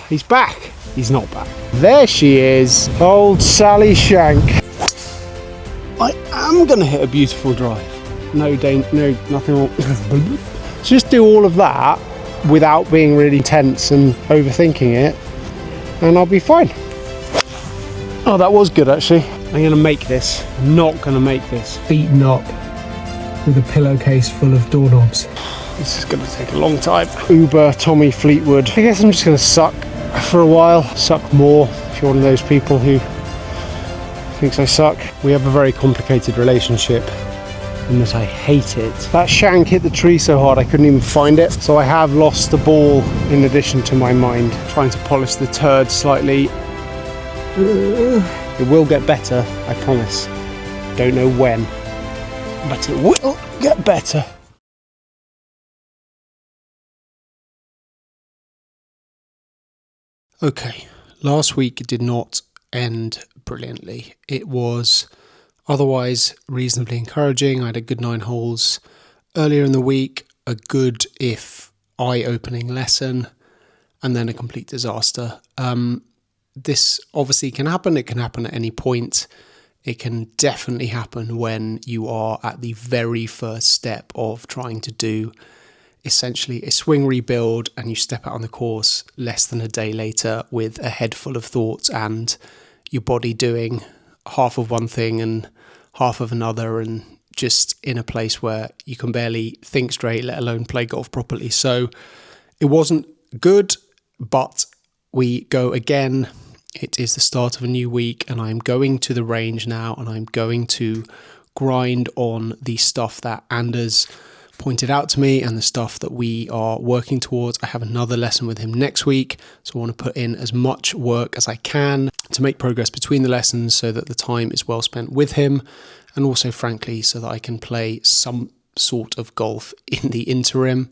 He's back. He's not back. There she is, old Sally Shank. I am going to hit a beautiful drive. No, nothing wrong. Just do all of that without being really tense and overthinking it, and I'll be fine. Oh, that was good actually. I'm going to make this. I'm not going to make this. Beaten up with a pillowcase full of doorknobs. This is going to take a long time. Uber Tommy Fleetwood. I guess I'm just going to suck for a while. Suck more if you're one of those people who thinks I suck. We have a very complicated relationship in that I hate it. That shank hit the tree so hard I couldn't even find it. So I have lost the ball in addition to my mind. Trying to polish the turd slightly. It will get better, I promise. Don't know when, but it will get better. Okay, last week did not end brilliantly. It was otherwise reasonably encouraging. I had a good 9 holes earlier in the week, a good if eye-opening lesson, and then a complete disaster. This obviously can happen. It can happen at any point. It can definitely happen when you are at the very first step of trying to do essentially a swing rebuild, and you step out on the course less than a day later with a head full of thoughts and your body doing half of one thing and half of another, and just in a place where you can barely think straight, let alone play golf properly. So it wasn't good, but we go again. It is the start of a new week, and I'm going to the range now, and I'm going to grind on the stuff that Anders pointed out to me and the stuff that we are working towards. I have another lesson with him next week, so I want to put in as much work as I can to make progress between the lessons so that the time is well spent with him, and also, frankly, so that I can play some sort of golf in the interim.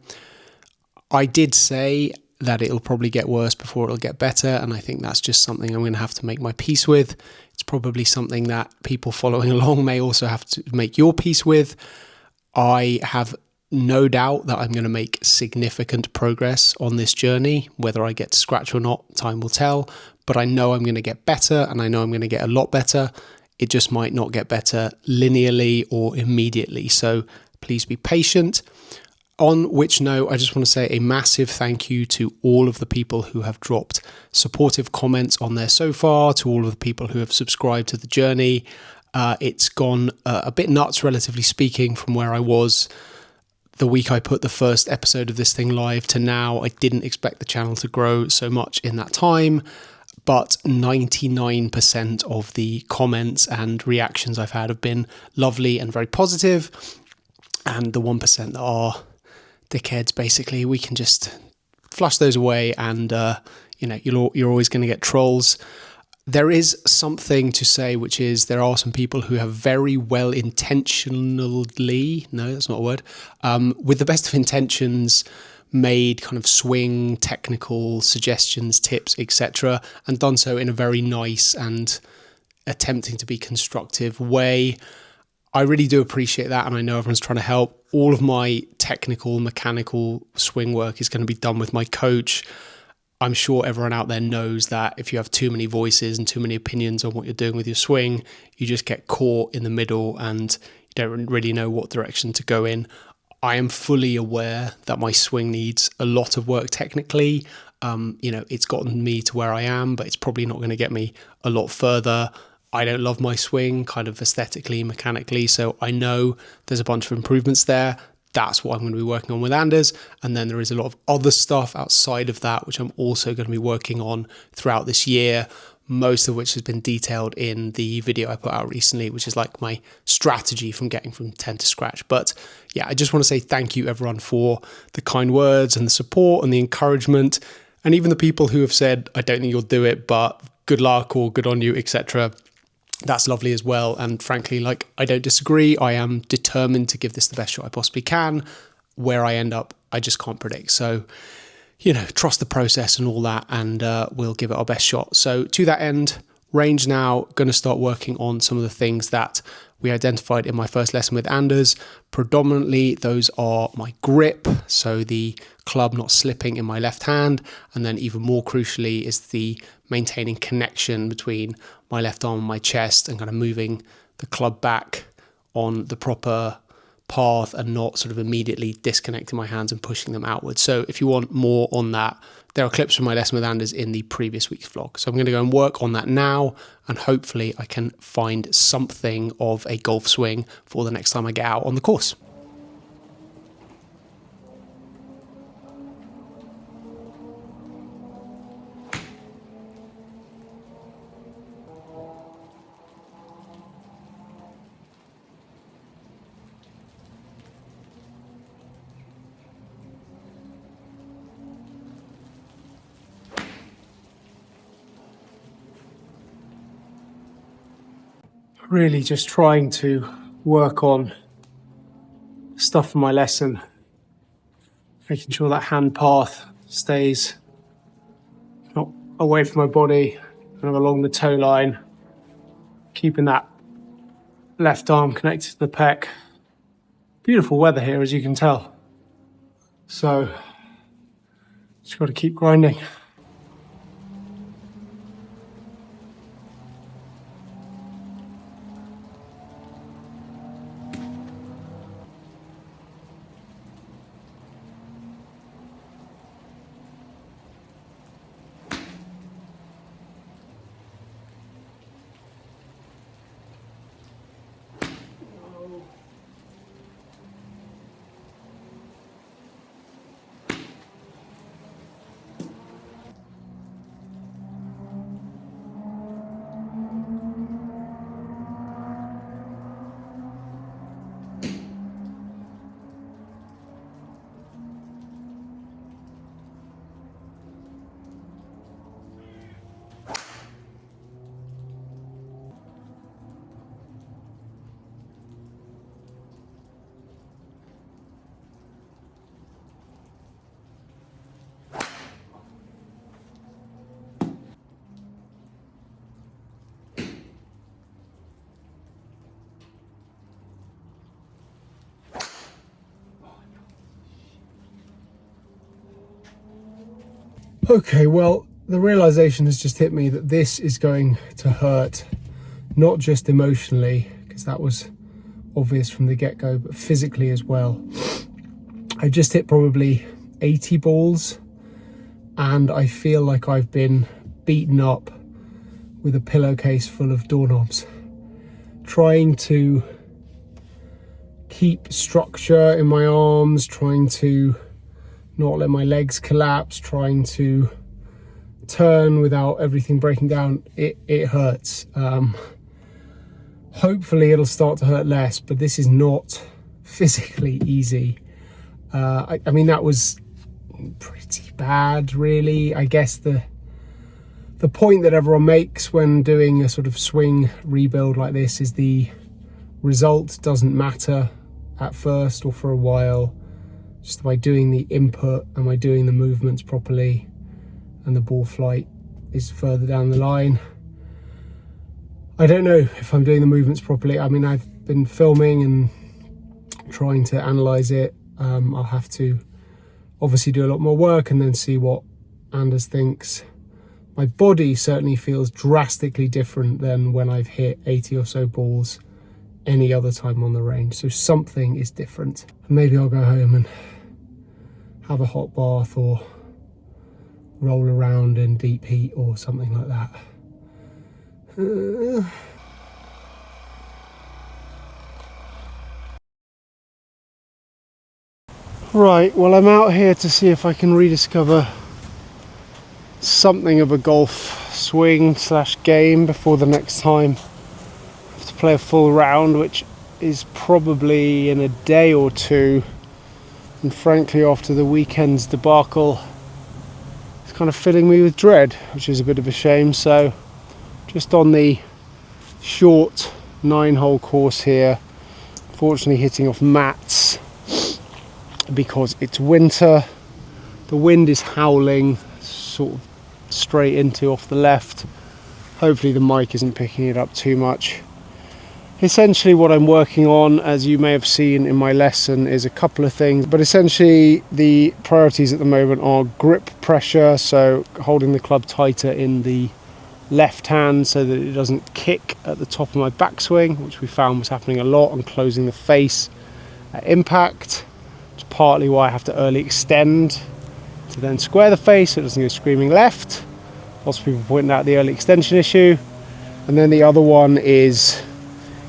I did say that it'll probably get worse before it'll get better, and I think that's just something I'm going to have to make my peace with. It's probably something that people following along may also have to make your peace with. I have no doubt that I'm going to make significant progress on this journey. Whether I get to scratch or not, time will tell, but I know I'm going to get better, and I know I'm going to get a lot better. It just might not get better linearly or immediately, so please be patient. On which note, I just want to say a massive thank you to all of the people who have dropped supportive comments on there so far, to all of the people who have subscribed to the journey. It's gone a bit nuts, relatively speaking, from where I was the week I put the first episode of this thing live to now. I didn't expect the channel to grow so much in that time, but 99% of the comments and reactions I've had have been lovely and very positive, and the 1% that are dickheads, basically, we can just flush those away, and you're always going to get trolls. There is something to say, which is there are some people who have very well intentionally, no, that's not a word, with the best of intentions, made kind of swing technical suggestions, tips, etc., and done so in a very nice and attempting to be constructive way. I really do appreciate that, and I know everyone's trying to help. All of my technical, mechanical swing work is going to be done with my coach. I'm sure everyone out there knows that if you have too many voices and too many opinions on what you're doing with your swing, you just get caught in the middle and you don't really know what direction to go in. I am fully aware that my swing needs a lot of work technically. It's gotten me to where I am, but it's probably not going to get me a lot further. I don't love my swing kind of aesthetically, mechanically, so I know there's a bunch of improvements there. That's what I'm going to be working on with Anders. And then there is a lot of other stuff outside of that, which I'm also going to be working on throughout this year, most of which has been detailed in the video I put out recently, which is like my strategy from getting from 10 to scratch. But yeah, I just want to say thank you everyone for the kind words and the support and the encouragement. And even the people who have said, I don't think you'll do it, but good luck or good on you, etc. That's lovely as well. And frankly, I don't disagree. I am determined to give this the best shot I possibly can. Where I end up, I just can't predict. So, trust the process and all that, and we'll give it our best shot. So to that end, range now. Going to start working on some of the things that we identified in my first lesson with Anders. Predominantly, those are my grip, so the club not slipping in my left hand, and then even more crucially is the maintaining connection between my left arm and my chest and kind of moving the club back on the proper path and not sort of immediately disconnecting my hands and pushing them outwards. So if you want more on that, there are clips from my lesson with Anders in the previous week's vlog. So I'm going to go and work on that now, and hopefully I can find something of a golf swing for the next time I get out on the course. Really just trying to work on stuff from my lesson, making sure that hand path stays not away from my body, kind of along the toe line, keeping that left arm connected to the pec. Beautiful weather here, as you can tell. So just got to keep grinding. Okay, well, the realization has just hit me that this is going to hurt, not just emotionally, because that was obvious from the get-go, but physically as well. I just hit probably 80 balls, and I feel like I've been beaten up with a pillowcase full of doorknobs. Trying to keep structure in my arms, trying to not let my legs collapse, trying to turn without everything breaking down, it hurts. Hopefully it'll start to hurt less, but this is not physically easy. I mean, that was pretty bad, really. I guess the point that everyone makes when doing a sort of swing rebuild like this is the result doesn't matter at first or for a while. Just by doing the input, am I doing the movements properly, and the ball flight is further down the line. I don't know if I'm doing the movements properly. I mean, I've been filming and trying to analyze it. I'll have to obviously do a lot more work and then see what Anders thinks. My body certainly feels drastically different than when I've hit 80 or so balls any other time on the range. So something is different. Maybe I'll go home and have a hot bath or roll around in deep heat or something like that. Right, well, I'm out here to see if I can rediscover something of a golf swing / game before the next time I have to play a full round, which is probably in a day or two. And frankly, after the weekend's debacle, it's kind of filling me with dread, which is a bit of a shame. So just on the short 9-hole course here, fortunately hitting off mats because it's winter. The wind is howling sort of straight into off the left. Hopefully the mic isn't picking it up too much. Essentially what I'm working on, as you may have seen in my lesson, is a couple of things, but essentially the priorities at the moment are grip pressure, so holding the club tighter in the left hand so that it doesn't kick at the top of my backswing, which we found was happening a lot, and closing the face at impact. It's partly why I have to early extend to then square the face so it doesn't go screaming left. Lots of people pointing out the early extension issue. And then the other one is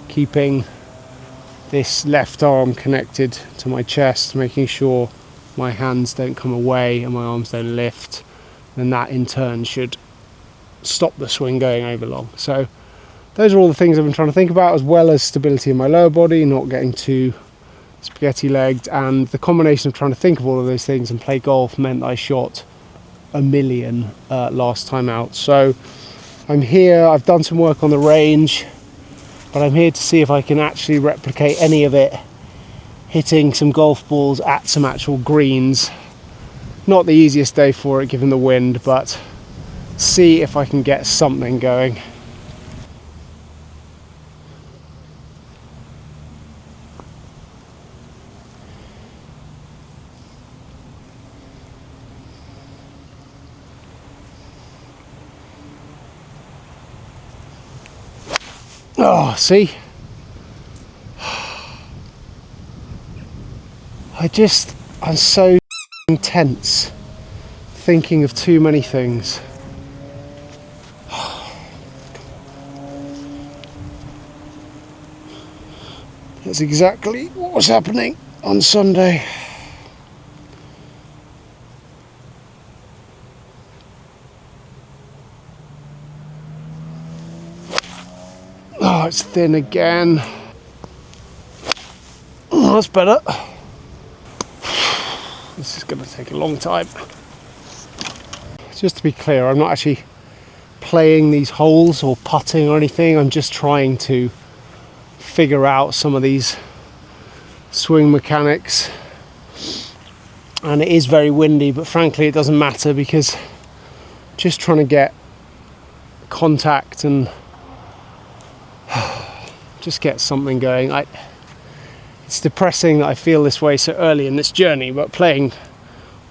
keeping this left arm connected to my chest, making sure my hands don't come away and my arms don't lift. And that in turn should stop the swing going over long. So those are all the things I've been trying to think about, as well as stability in my lower body, not getting too spaghetti legged. And the combination of trying to think of all of those things and play golf meant I shot a million last time out. So I'm here, I've done some work on the range, but I'm here to see if I can actually replicate any of it, hitting some golf balls at some actual greens. Not the easiest day for it given the wind, but see if I can get something going. Oh, see? I'm so tense, thinking of too many things. That's exactly what was happening on Sunday. Oh, it's thin again. Oh, that's better. This is going to take a long time. Just to be clear, I'm not actually playing these holes or putting or anything. I'm just trying to figure out some of these swing mechanics. And it is very windy, but frankly it doesn't matter, because just trying to get contact and just get something going. It's depressing that I feel this way so early in this journey, but playing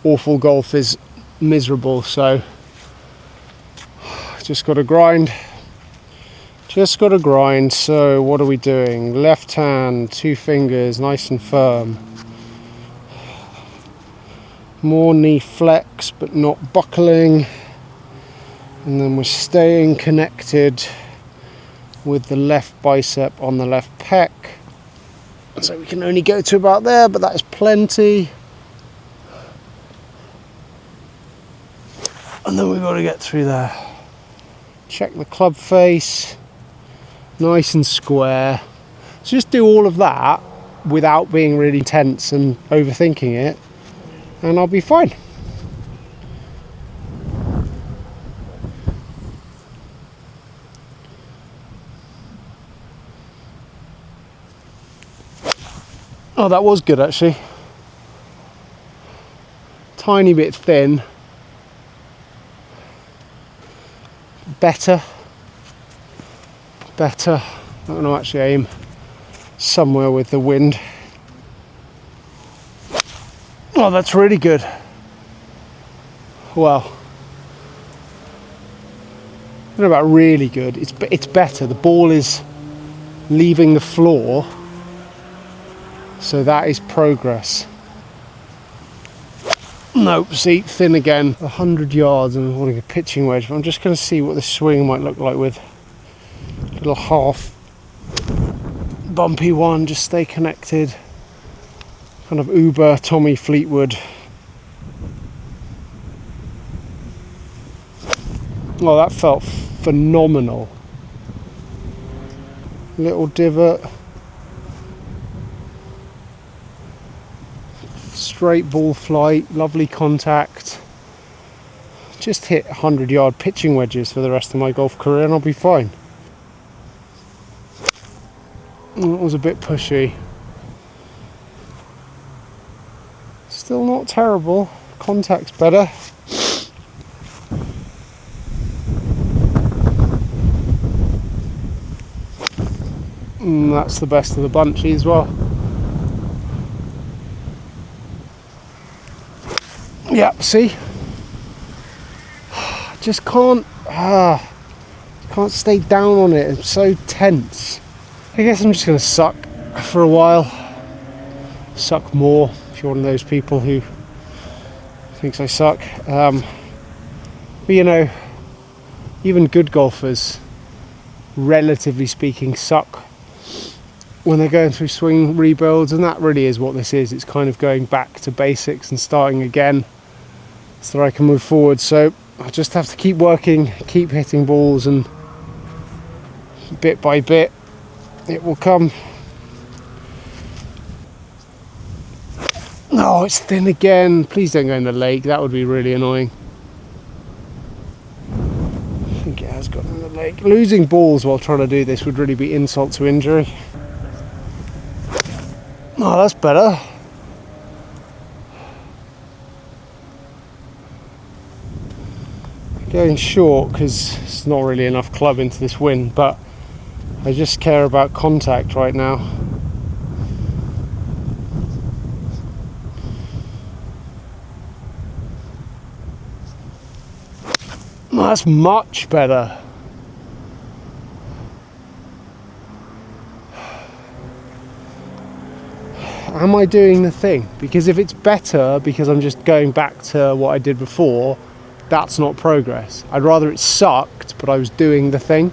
awful golf is miserable, so just got to grind. So what are we doing? Left hand, 2 fingers, nice and firm. More knee flex, but not buckling. And then we're staying connected with the left bicep on the left pec. So we can only go to about there, but that is plenty. And then we've got to get through there. Check the club face, nice and square. So just do all of that without being really tense and overthinking it, and I'll be fine. Oh, that was good actually. Tiny bit thin. Better. I'm going to actually aim somewhere with the wind. Oh, that's really good. Well, I don't know about really good. It's better. The ball is leaving the floor. So that is progress. Nope, see, thin again. 100 yards and I'm holding a pitching wedge, but I'm just going to see what the swing might look like with a little half bumpy one. Just stay connected. Kind of Uber Tommy Fleetwood. Oh, that felt phenomenal. Little divot. Straight ball flight, lovely contact. Just hit 100-yard pitching wedges for the rest of my golf career and I'll be fine. It was a bit pushy. Still not terrible. Contact's better. And that's the best of the bunchy as well. Yeah, see? Just can't stay down on it. It's so tense. I guess I'm just going to suck for a while. Suck more, if you're one of those people who thinks I suck. But you know, even good golfers, relatively speaking, suck when they're going through swing rebuilds, and that really is what this is. It's kind of going back to basics and starting again so that I can move forward. So I just have to keep working, keep hitting balls, and bit by bit it will come. Oh, it's thin again. Please don't go in the lake. That would be really annoying. I think it has gone in the lake. Losing balls while trying to do this would really be insult to injury. Oh, that's better. Going short because it's not really enough club into this wind, but I just care about contact right now. Oh, that's much better. Am I doing the thing? Because if it's better because I'm just going back to what I did before, that's not progress. I'd rather it sucked, but I was doing the thing.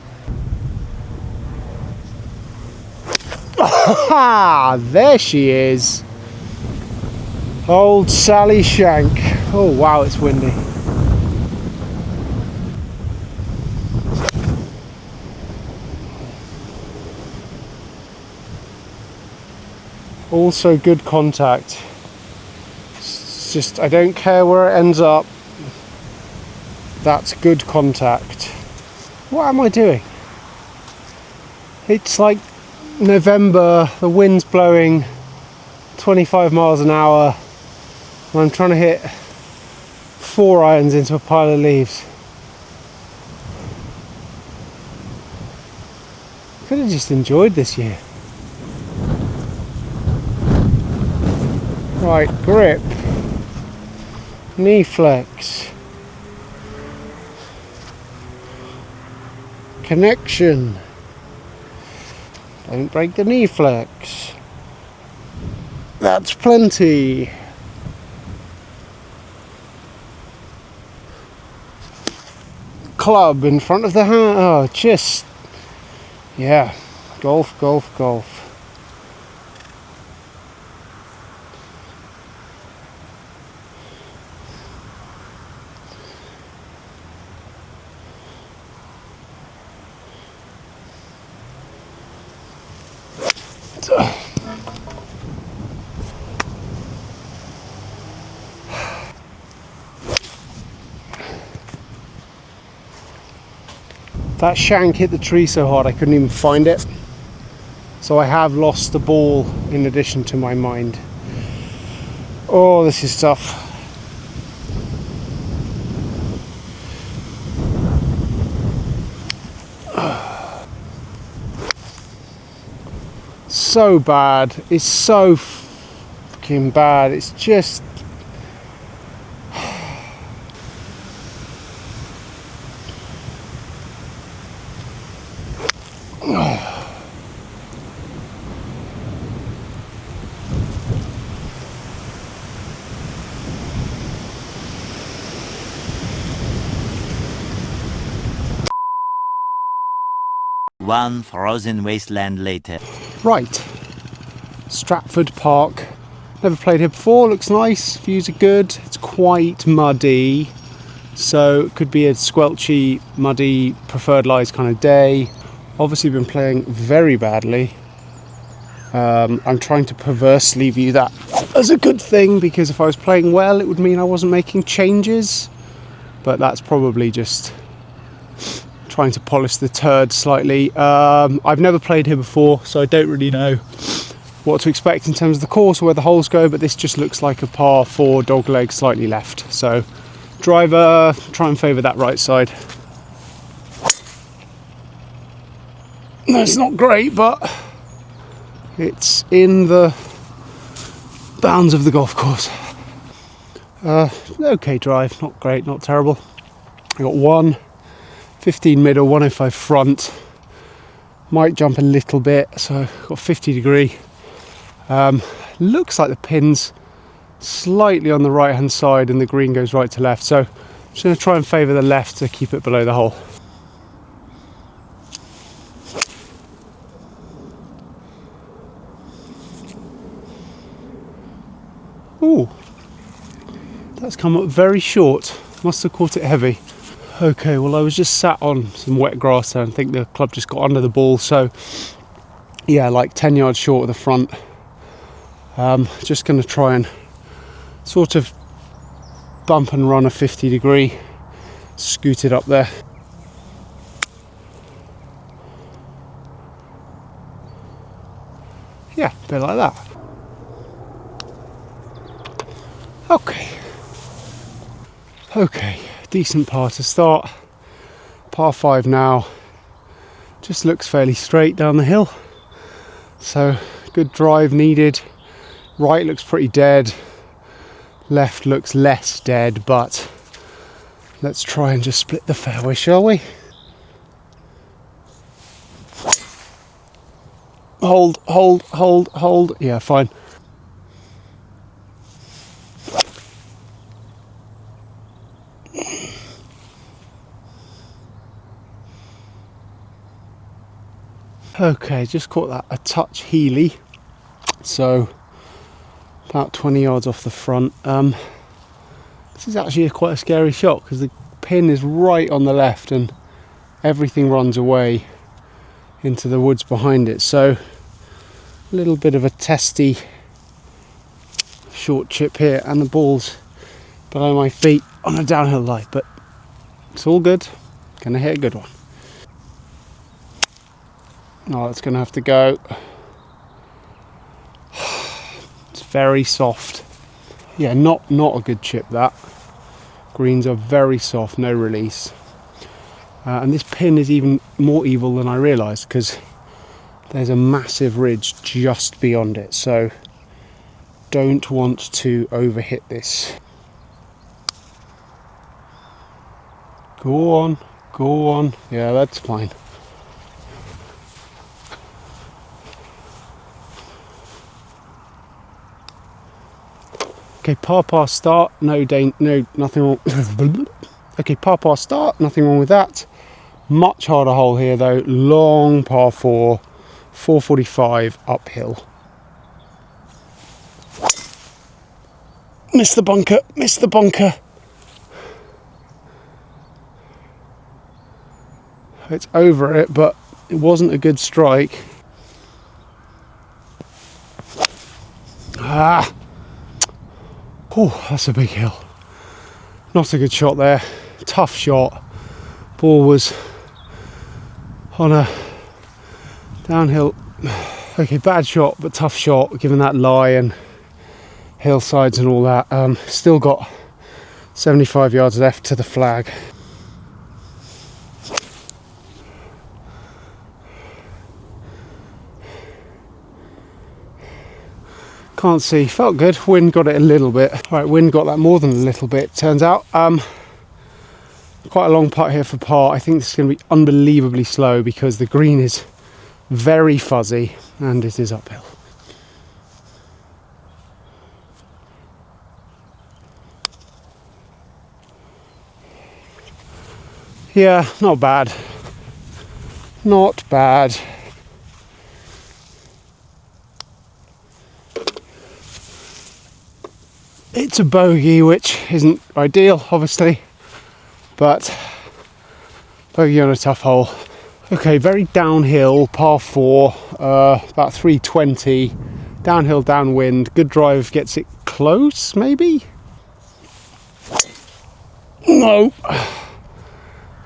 Ah, there she is. Old Sally Shank. Oh wow, it's windy. Also good contact. It's just, I don't care where it ends up. That's good contact. What am I doing? It's like November, the wind's blowing 25 miles an hour, and I'm trying to hit 4 irons into a pile of leaves. Could have just enjoyed this year. Right, grip, knee flex, connection, don't break the knee flex, that's plenty. Club in front of the hand, oh just, yeah, golf, golf, golf. That shank hit the tree so hard I couldn't even find it. So I have lost the ball in addition to my mind. Oh, this is tough. So bad. It's so fucking bad. It's just... One frozen wasteland later. Right. Stratford Park. Never played here before. Looks nice. Views are good. It's quite muddy. So it could be a squelchy, muddy, preferred lies kind of day. Obviously been playing very badly. I'm trying to perversely view that as a good thing, because if I was playing well it would mean I wasn't making changes, but that's probably just trying to polish the turd slightly. I've never played here before, so I don't really know what to expect in terms of the course or where the holes go, but this just looks like a par 4 dog leg slightly left, so driver, try and favour that right side. That's not great, but It's in the bounds of the golf course. Okay drive, not great, not terrible. I got 115 middle, 105 front. Might jump a little bit, so got 50 degree. Looks like the pin's slightly on the right hand side and the green goes right to left, so I'm just going to try and favour the left to keep it below the hole. Ooh, that's come up very short, must have caught it heavy. Okay, well I was just sat on some wet grass there and I think the club just got under the ball, so yeah, like 10 yards short of the front. Just going to try and sort of bump and run a 50 degree, scoot it up there. Yeah, a bit like that. Okay, decent par to start. Par 5 now. Just looks fairly straight down the hill. So good drive needed. Right looks pretty dead. Left looks less dead, but let's try and just split the fairway, shall we? Hold. Yeah, fine. Okay, just caught that a touch heely, so about 20 yards off the front. This is actually quite a scary shot because the pin is right on the left and everything runs away into the woods behind it, so a little bit of a testy short chip here, and the ball's below my feet on a downhill lie, but it's all good. Gonna hit a good one. Oh, it's gonna have to go. It's very soft. Yeah, not a good chip that. Greens are very soft, no release. And this pin is even more evil than I realised because there's a massive ridge just beyond it, so don't want to overhit this. Go on. Yeah, that's fine. Okay, par start, nothing wrong. Okay, par start, nothing wrong with that. Much harder hole here though, long par 4, 445 uphill. Missed the bunker. It's over it, but it wasn't a good strike. Oh, that's a big hill. Not a good shot there. Tough shot. Ball was on a downhill. Okay, bad shot, but tough shot given that lie and hillsides and all that. Still got 75 yards left to the flag. Can't see, felt good. Wind got it a little bit. All right, wind got that more than a little bit, turns out. Quite a long putt here for par. I think this is going to be unbelievably slow because the green is very fuzzy and it is uphill. Yeah, not bad. It's a bogey, which isn't ideal, obviously, but bogey on a tough hole. Okay, very downhill, par 4, about 320, downhill, downwind, good drive, gets it close, maybe? No.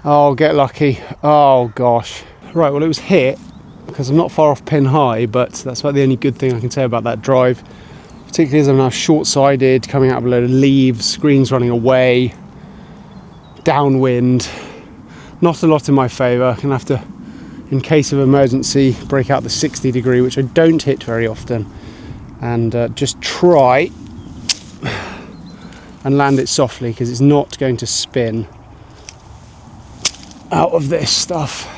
Oh, get lucky. Oh, gosh. Right, well, it was hit, because I'm not far off pin high, but that's about the only good thing I can say about that drive. Particularly as I'm now short-sided, coming out of a load of leaves, greens running away, downwind. Not a lot in my favour. Gonna have to in case of emergency, break out the 60 degree, which I don't hit very often, and just try and land it softly, because it's not going to spin out of this stuff.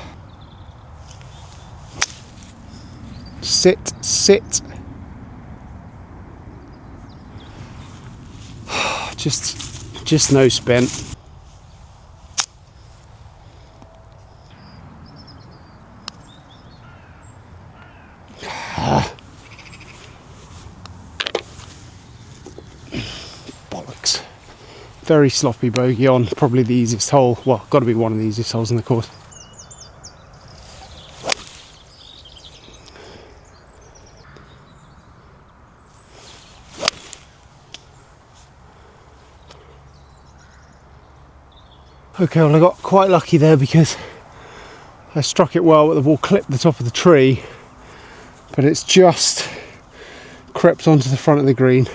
Sit. Just no spin. Bollocks. Very sloppy bogey on probably the easiest hole. Well, got to be one of the easiest holes in the course. Okay, well I got quite lucky there because I struck it well, but the ball clipped the top of the tree, but it's just crept onto the front of the green.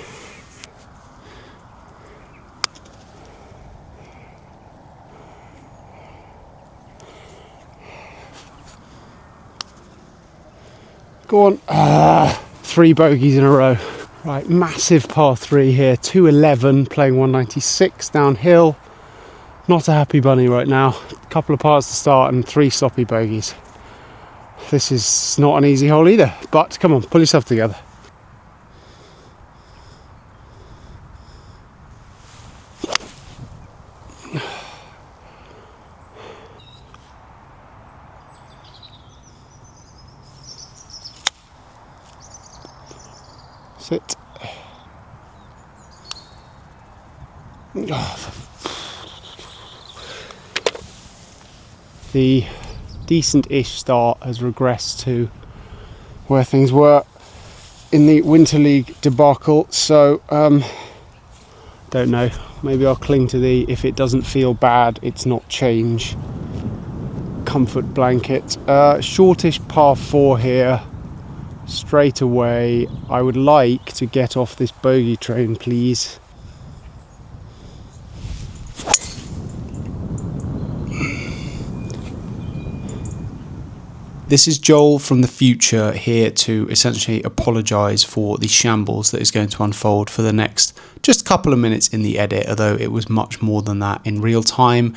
Go on. 3 bogeys in a row. Right, massive par 3 here, 211, playing 196 downhill. Not a happy bunny right now. A couple of pars to start and 3 sloppy bogeys. This is not an easy hole either, but come on, pull yourself together. Sit. The decent-ish start has regressed to where things were in the Winter League debacle, so don't know, maybe I'll cling to the if it doesn't feel bad it's not change comfort blanket. Shortish par 4 here, straight away. I would like to get off this bogey train, please. This is Joel from the future here to essentially apologise for the shambles that is going to unfold for the next just couple of minutes in the edit, although it was much more than that in real time.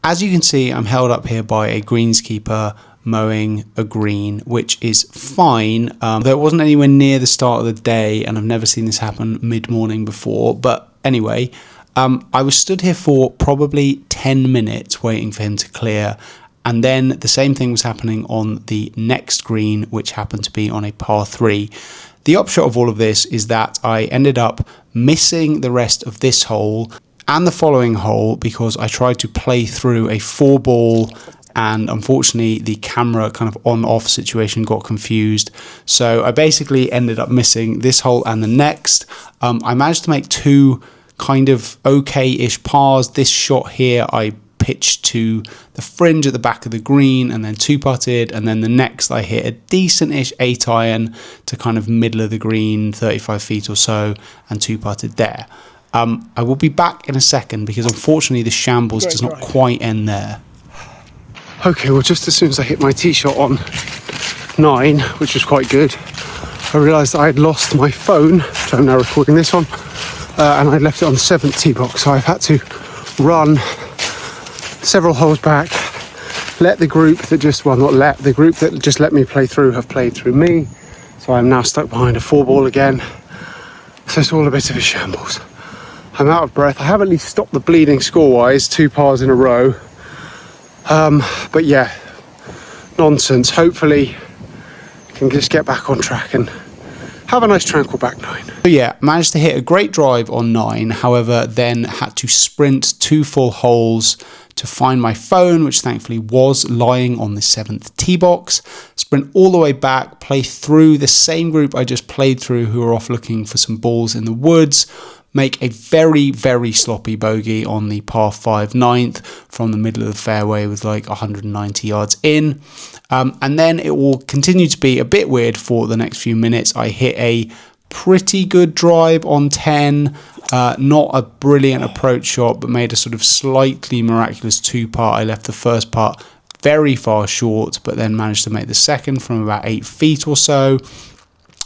As you can see, I'm held up here by a greenskeeper mowing a green, which is fine, though it wasn't anywhere near the start of the day, and I've never seen this happen mid-morning before. But anyway, I was stood here for probably 10 minutes waiting for him to clear. And then the same thing was happening on the next green, which happened to be on a par 3. The upshot of all of this is that I ended up missing the rest of this hole and the following hole because I tried to play through a 4-ball, and unfortunately the camera kind of on-off situation got confused. So I basically ended up missing this hole and the next. I managed to make 2 kind of okay-ish pars. This shot here I pitched to the fringe at the back of the green and then 2-putted, and then the next I hit a decent-ish 8-iron to kind of middle of the green, 35 feet or so, and 2-putted there. I will be back in a second because unfortunately the shambles does not quite end there. Okay, well just as soon as I hit my tee shot on 9, which was quite good, I realised I had lost my phone, which I'm now recording this on, and I'd left it on the 7th tee box, so I've had to run several holes back, let the group that just, well not let, the group that just let me play through have played through me, so I'm now stuck behind a 4-ball again, so it's all a bit of a shambles. I'm out of breath. I have at least stopped the bleeding score-wise, 2 pars in a row, but yeah, nonsense. Hopefully I can just get back on track and have a nice tranquil back 9. So yeah, managed to hit a great drive on 9, however then had to sprint 2 full holes to find my phone, which thankfully was lying on the 7th tee box, sprint all the way back, play through the same group I just played through who were off looking for some balls in the woods, make a very, very sloppy bogey on the par 5 9th from the middle of the fairway with like 190 yards in. And then it will continue to be a bit weird for the next few minutes. I hit a pretty good drive on 10, not a brilliant approach shot, but made a sort of slightly miraculous 2-putt. I left the first putt very far short, but then managed to make the second from about 8 feet or so.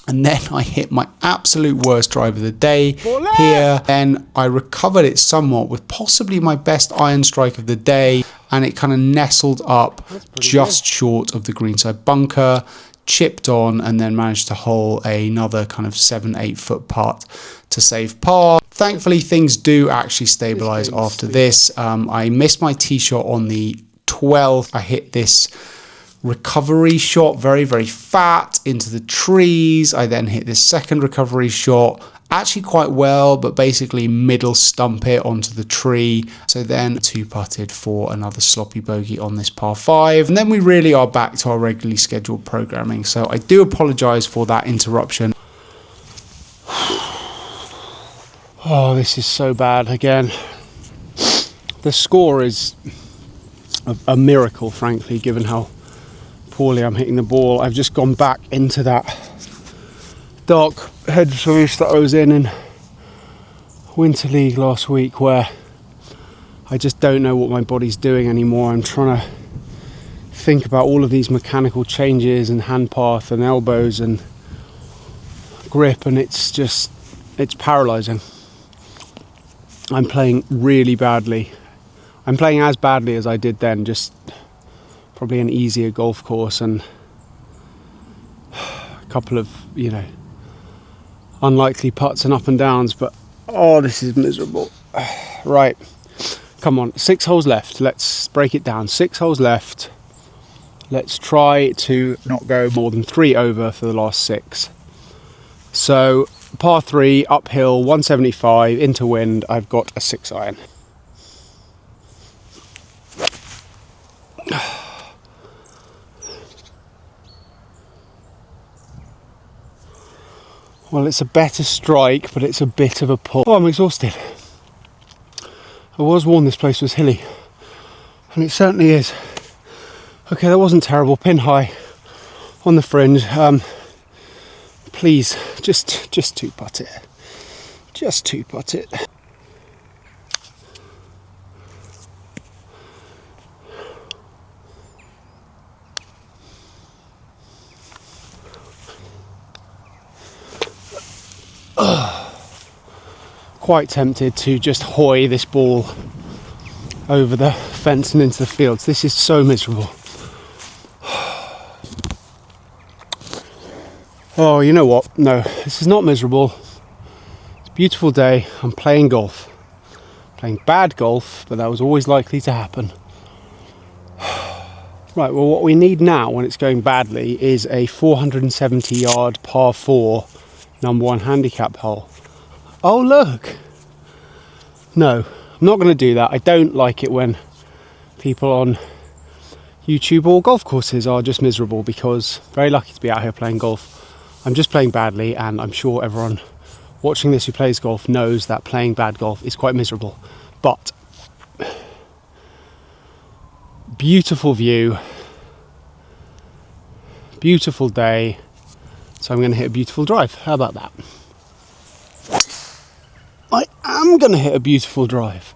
And then I hit my absolute worst drive of the day here. Then I recovered it somewhat with possibly my best iron strike of the day, and it kind of nestled up just short of the greenside bunker, chipped on, and then managed to hole another kind of 7-8 foot putt to save par. Thankfully, things do actually stabilize after this. I missed my tee shot on the 12th. I hit this recovery shot very, very fat into the trees. I then hit this second recovery shot actually quite well, but basically middle stump it onto the tree. So then 2-putted for another sloppy bogey on this par 5. And then we really are back to our regularly scheduled programming. So I do apologize for that interruption. Oh, this is so bad again. The score is a miracle, frankly, given how poorly I'm hitting the ball. I've just gone back into that dark hedge race that I was in Winter League last week, where I just don't know what my body's doing anymore. I'm trying to think about all of these mechanical changes and hand path and elbows and grip, and it's paralyzing. I'm playing really badly. I'm playing as badly as I did then, just probably an easier golf course and a couple of, unlikely putts and up and downs, but oh, this is miserable. Right, come on, 6 holes left. Let's break it down. 6 holes left. Let's try to not go more than 3 over for the last 6. So par 3, uphill, 175 into wind. I've got a 6 iron. Well, it's a better strike, but it's a bit of a pull. Oh, I'm exhausted. I was warned this place was hilly, and it certainly is. Okay, that wasn't terrible. Pin high on the fringe. Please, just 2-putt it. Just 2-putt it. Quite tempted to just hoy this ball over the fence and into the fields. This is so miserable. Oh, you know what? No, this is not miserable. It's a beautiful day. I'm playing golf. Playing bad golf, but that was always likely to happen. Right, well, what we need now when it's going badly is a 470-yard par 4 number 1 handicap hole. Oh, look. No, I'm not going to do that. I don't like it when people on YouTube or golf courses are just miserable, because very lucky to be out here playing golf. I'm just playing badly, and I'm sure everyone watching this who plays golf knows that playing bad golf is quite miserable. But beautiful view, beautiful day, so I'm going to hit a beautiful drive. How about that? I am going to hit a beautiful drive.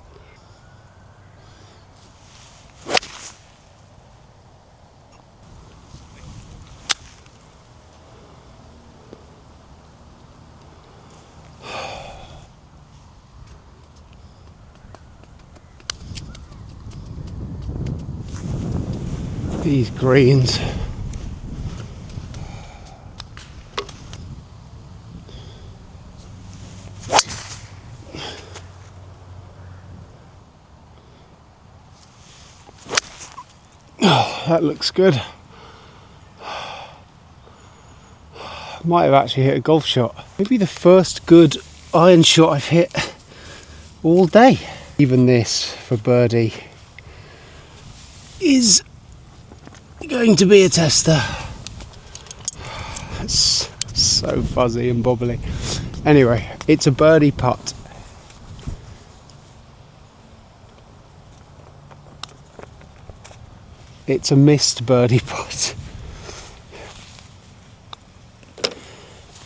These greens. Oh, that looks good. Might have actually hit a golf shot. Maybe the first good iron shot I've hit all day. Even this for birdie is going to be a tester. It's so fuzzy and bobbly. Anyway, it's a birdie putt. It's a missed birdie putt.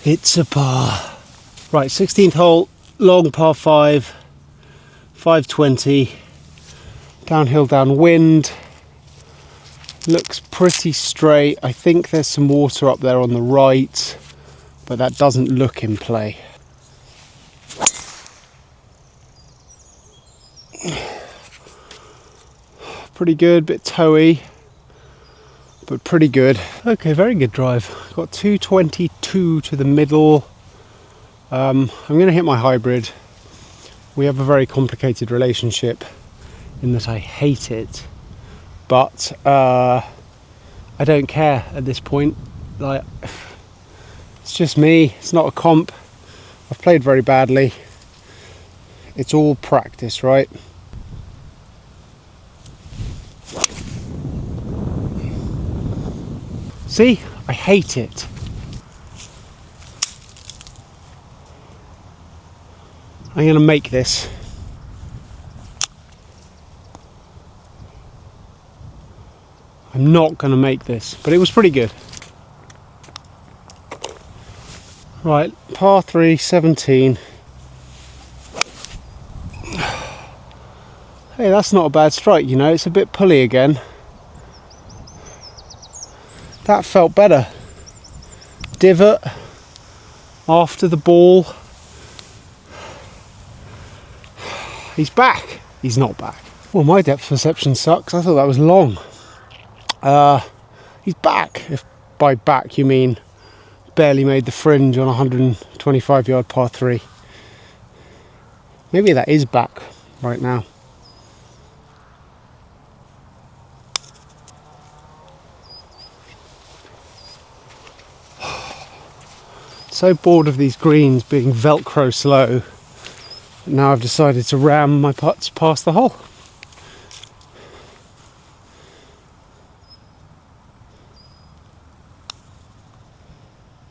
It's a par. Right, 16th hole, long par 5, 520, downhill downwind. Looks pretty straight. I think there's some water up there on the right, but that doesn't look in play. Pretty good, bit toey, but pretty good. Okay, very good drive. Got 222 to the middle. I'm going to hit my hybrid. We have a very complicated relationship in that I hate it, but I don't care at this point. Like, it's just me. It's not a comp. I've played very badly. It's all practice, right? See, I hate it. I'm going to make this. I'm not going to make this, but it was pretty good. Right, par 3, 17. Hey, that's not a bad strike, you know, it's a bit pulley again. That felt better. Divot after the ball. He's back. He's not back. Well, my depth perception sucks. I thought that was long. He's back. If by back you mean barely made the fringe on a 125 yard par 3. Maybe that is back right now. So bored of these greens being Velcro slow. Now I've decided to ram my putts past the hole.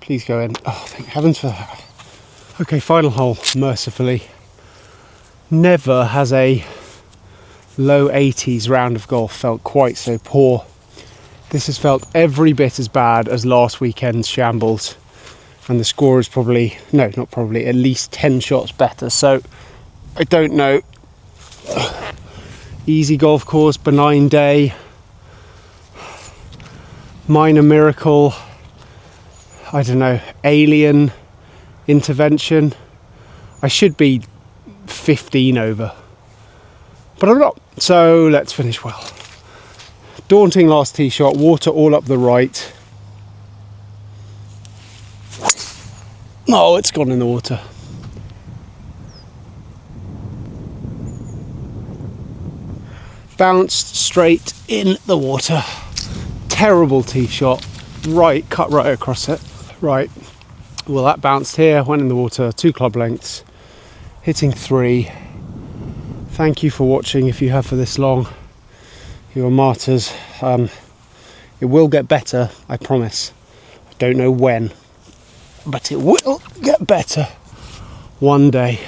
Please go in. Oh, thank heavens for that. Okay, final hole, mercifully. Never has a low 80s round of golf felt quite so poor. This has felt every bit as bad as last weekend's shambles. And the score is probably, no, not probably, at least 10 shots better. So, I don't know. Easy golf course, benign day. Minor miracle. I don't know, alien intervention. I should be 15 over. But I'm not. So, let's finish well. Daunting last tee shot, water all up the right. Oh, it's gone in the water. Bounced straight in the water. Terrible tee shot. Right, cut right across it. Right. Well, that bounced here, went in the water, 2 club lengths, hitting 3. Thank you for watching if you have for this long. You're martyrs. It will get better, I promise. I don't know when. But it will get better one day.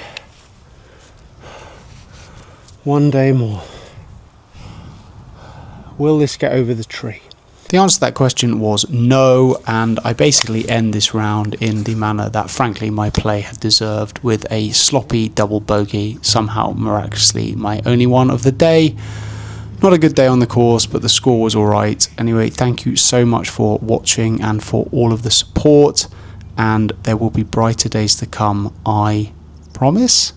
One day more. Will this get over the tree? The answer to that question was no, and I basically end this round in the manner that frankly my play had deserved, with a sloppy double bogey, somehow miraculously my only one of the day. Not a good day on the course, but the score was alright. Anyway, thank you so much for watching and for all of the support, and there will be brighter days to come, I promise.